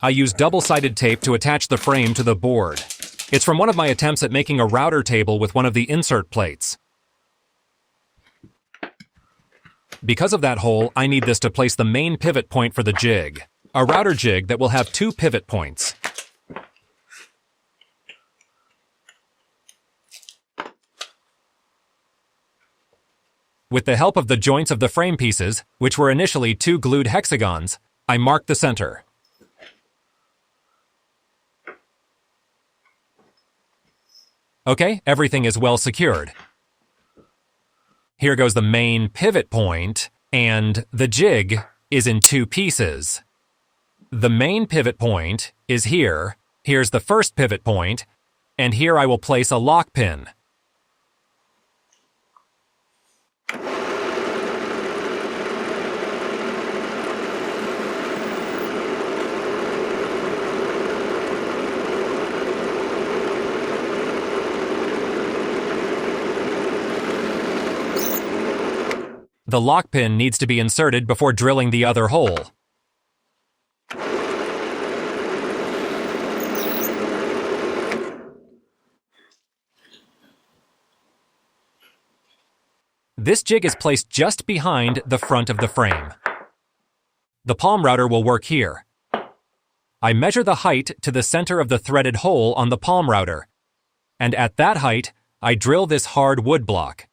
I use double-sided tape to attach the frame to the board. It's from one of my attempts at making a router table with one of the insert plates. Because of that hole, I need this to place the main pivot point for the jig. A router jig that will have 2 pivot points. With the help of the joints of the frame pieces, which were initially 2 glued hexagons, I marked the center. Okay, everything is well secured. Here goes the main pivot point, and the jig is in 2 pieces. The main pivot point is here, here's the first pivot point, and here I will place a lock pin. The lock pin needs to be inserted before drilling the other hole. This jig is placed just behind the front of the frame. The palm router will work here. I measure the height to the center of the threaded hole on the palm router, and at that height, I drill this hard wood block.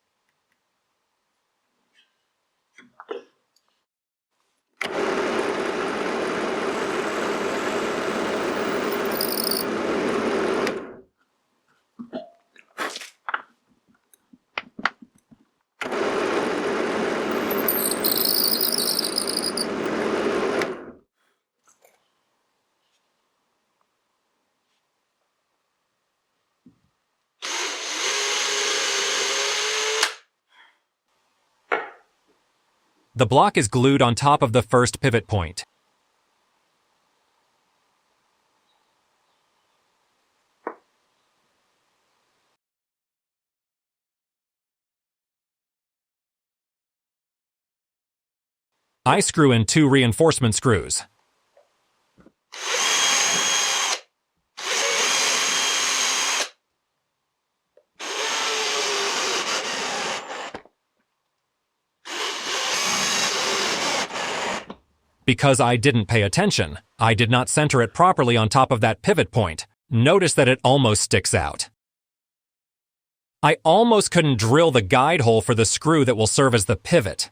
The block is glued on top of the first pivot point. I screw in 2 reinforcement screws. Because I didn't pay attention, I did not center it properly on top of that pivot point. Notice that it almost sticks out. I almost couldn't drill the guide hole for the screw that will serve as the pivot.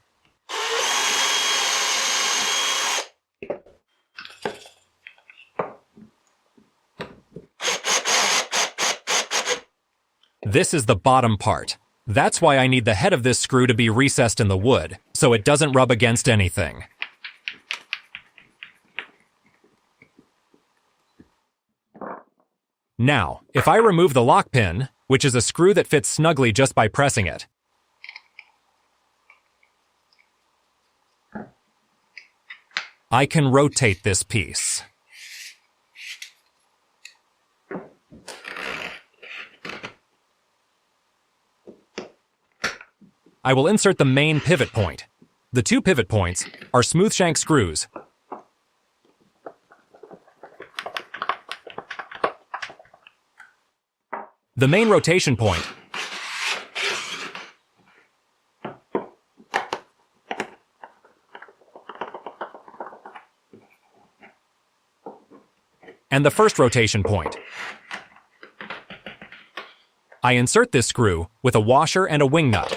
This is the bottom part. That's why I need the head of this screw to be recessed in the wood, so it doesn't rub against anything. Now, if I remove the lock pin, which is a screw that fits snugly just by pressing it, I can rotate this piece. I will insert the main pivot point. The 2 pivot points are smooth shank screws. The main rotation point and the first rotation point. I insert this screw with a washer and a wing nut.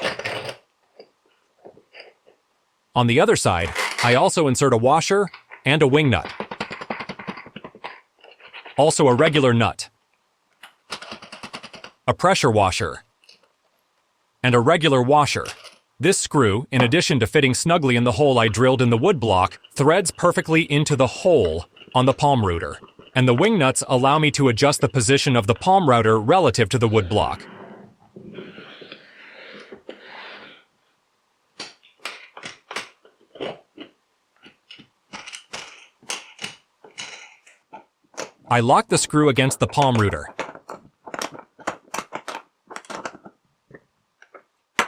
On the other side, I also insert a washer and a wing nut. Also a regular nut, a pressure washer, and a regular washer. This screw, in addition to fitting snugly in the hole I drilled in the wood block, threads perfectly into the hole on the palm router, and the wing nuts allow me to adjust the position of the palm router relative to the wood block. I lock the screw against the palm router.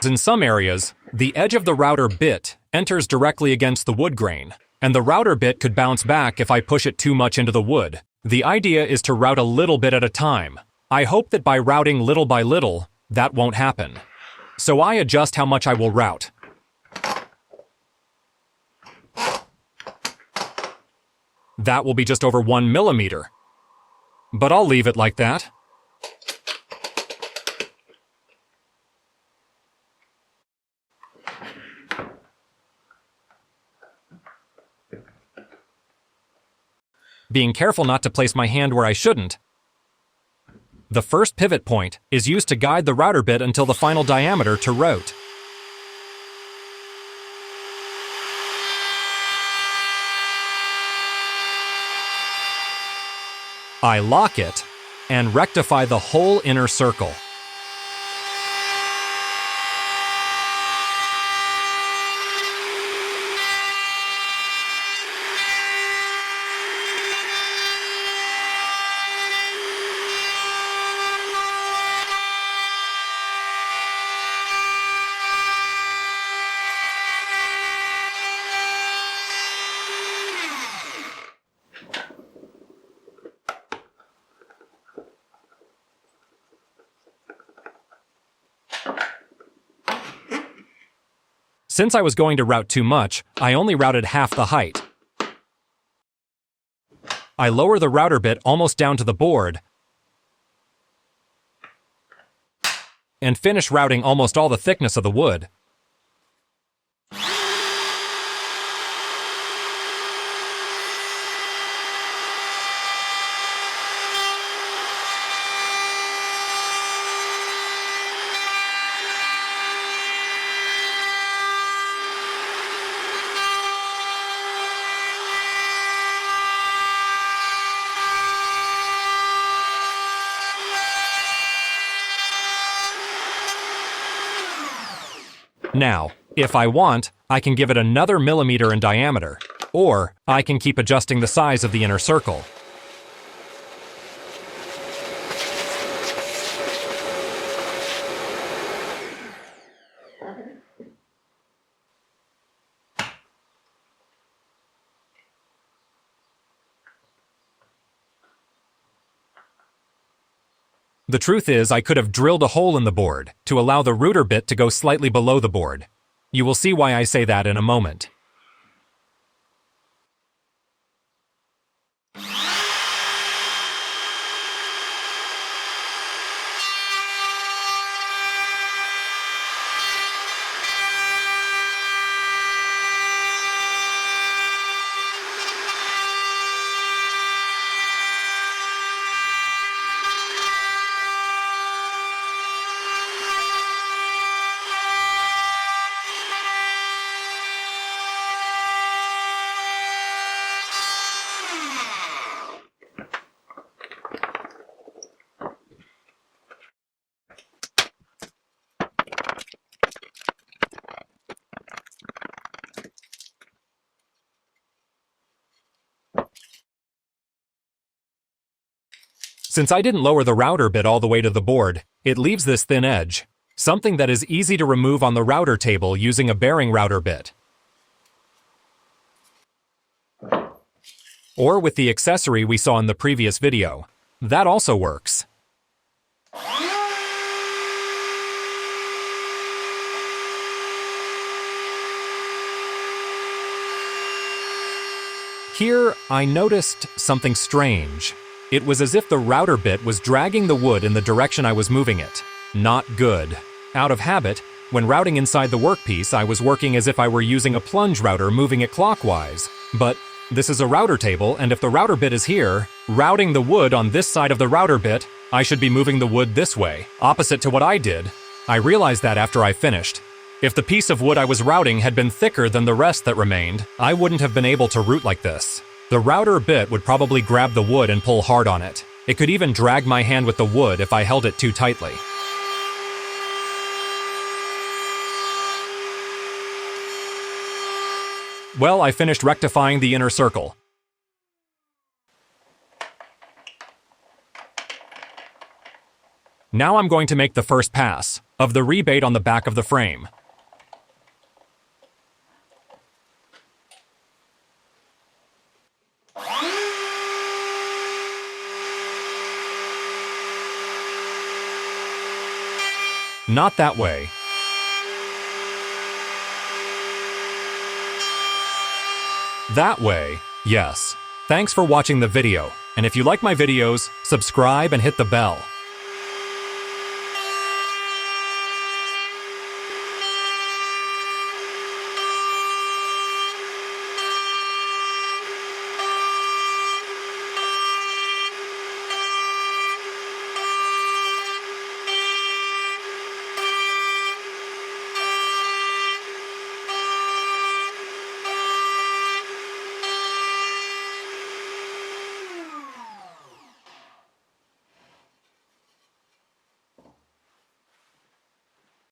In some areas, the edge of the router bit enters directly against the wood grain, and the router bit could bounce back if I push it too much into the wood. The idea is to route a little bit at a time. I hope that by routing little by little, that won't happen. So I adjust how much I will route. That will be just over 1 millimeter. But I'll leave it like that. Being careful not to place my hand where I shouldn't. The first pivot point is used to guide the router bit until the final diameter to route. I lock it and rectify the whole inner circle. Since I was going to route too much, I only routed half the height. I lower the router bit almost down to the board and finish routing almost all the thickness of the wood. Now, if I want, I can give it another millimeter in diameter, or I can keep adjusting the size of the inner circle. The truth is, I could have drilled a hole in the board to allow the router bit to go slightly below the board. You will see why I say that in a moment. Since I didn't lower the router bit all the way to the board, it leaves this thin edge, something that is easy to remove on the router table using a bearing router bit. Or with the accessory we saw in the previous video. That also works. Here, I noticed something strange. It was as if the router bit was dragging the wood in the direction I was moving it. Not good. Out of habit, when routing inside the workpiece, I was working as if I were using a plunge router moving it clockwise. But this is a router table, and if the router bit is here, routing the wood on this side of the router bit, I should be moving the wood this way, opposite to what I did. I realized that after I finished. If the piece of wood I was routing had been thicker than the rest that remained, I wouldn't have been able to route like this. The router bit would probably grab the wood and pull hard on it. It could even drag my hand with the wood if I held it too tightly. Well, I finished rectifying the inner circle. Now I'm going to make the first pass of the rebate on the back of the frame. Not that way. That way, yes. Thanks for watching the video, and if you like my videos, subscribe and hit the bell.